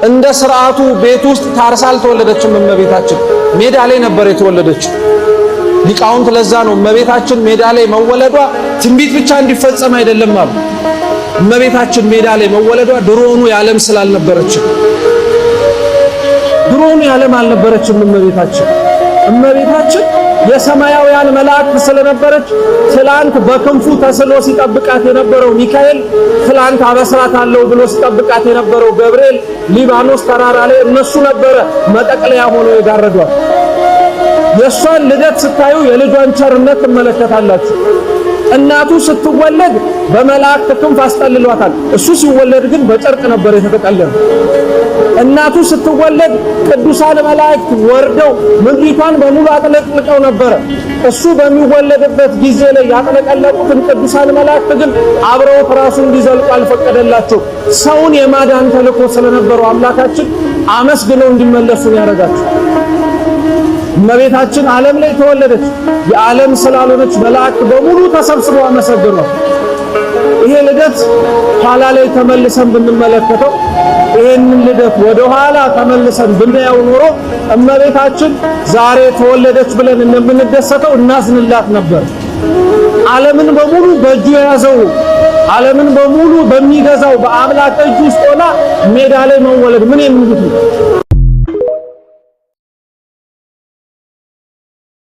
እንደ ሥርዓቱ ቤት ውስጥ ታርሳ አልተወለደችም። እመቤታችን ሜዳ ላይ ነበር የተወለደችው። ሊቃውንት ለዛ ነው እመቤታችን ሜዳ ላይ መወለዷ ትንቢት ብቻ እንዲፈጸም አይደለም አሉ። እመቤታችን ሜዳ ላይ መወለዷ ድሮውኑ የዓለም ስላልነበረችም፣ ድሮውኑ የዓለም አልነበረችም። እመቤታችን የሰማያውያን መላእክት ስለነበረች ትላንት በክንፉ ተስሎ ሲጠብቃት የነበረው ሚካኤል፣ ትላንት አበስራታለሁ ብሎ ሲጠብቃት የነበረው ገብርኤል ሊባኖስ ተራራ ላይ እነሱ ነበረ መጠቅለያ ሆኖ የጋረዷት። የሷን ልደት ስታዩ የልጇን ቸርነት ትመለከታላችሁ። እናቱ ስትወለድ በመላእክት ክንፍ አስጠልሏታል። እሱ ሲወለድ ግን በጨርቅ ነበር የተጠቀለለው። እናቱ ስትወለድ ቅዱሳን መላእክት ወርደው ምድሪቷን በሙሉ አጥለቅልቀው ነበረ። እሱ በሚወለድበት ጊዜ ላይ ያጥለቀለቁትን ቅዱሳን መላእክት ግን አብረውት ራሱ እንዲዘልቁ አልፈቀደላቸው። ሰውን የማዳን ተልእኮ ስለነበረው አምላካችን አመስግነው እንዲመለሱ ያደረጋቸው። እመቤታችን ዓለም ላይ ተወለደች። የዓለም ስላልሆነች መላእክት በሙሉ ተሰብስበው አመሰግኗት። ይሄ ልደት ኋላ ላይ ተመልሰን ብንመለከተው ይሄንን ልደት ወደ ኋላ ተመልሰን ብናየው ኖሮ እመቤታችን ዛሬ ተወለደች ብለን እንደምንደሰተው እናዝንላት ነበር። ዓለምን በሙሉ በእጁ የያዘው ዓለምን በሙሉ በሚገዛው በአምላክ እጅ ውስጥ ሆና ሜዳ ላይ መወለድ ምን የሚሉት ነው?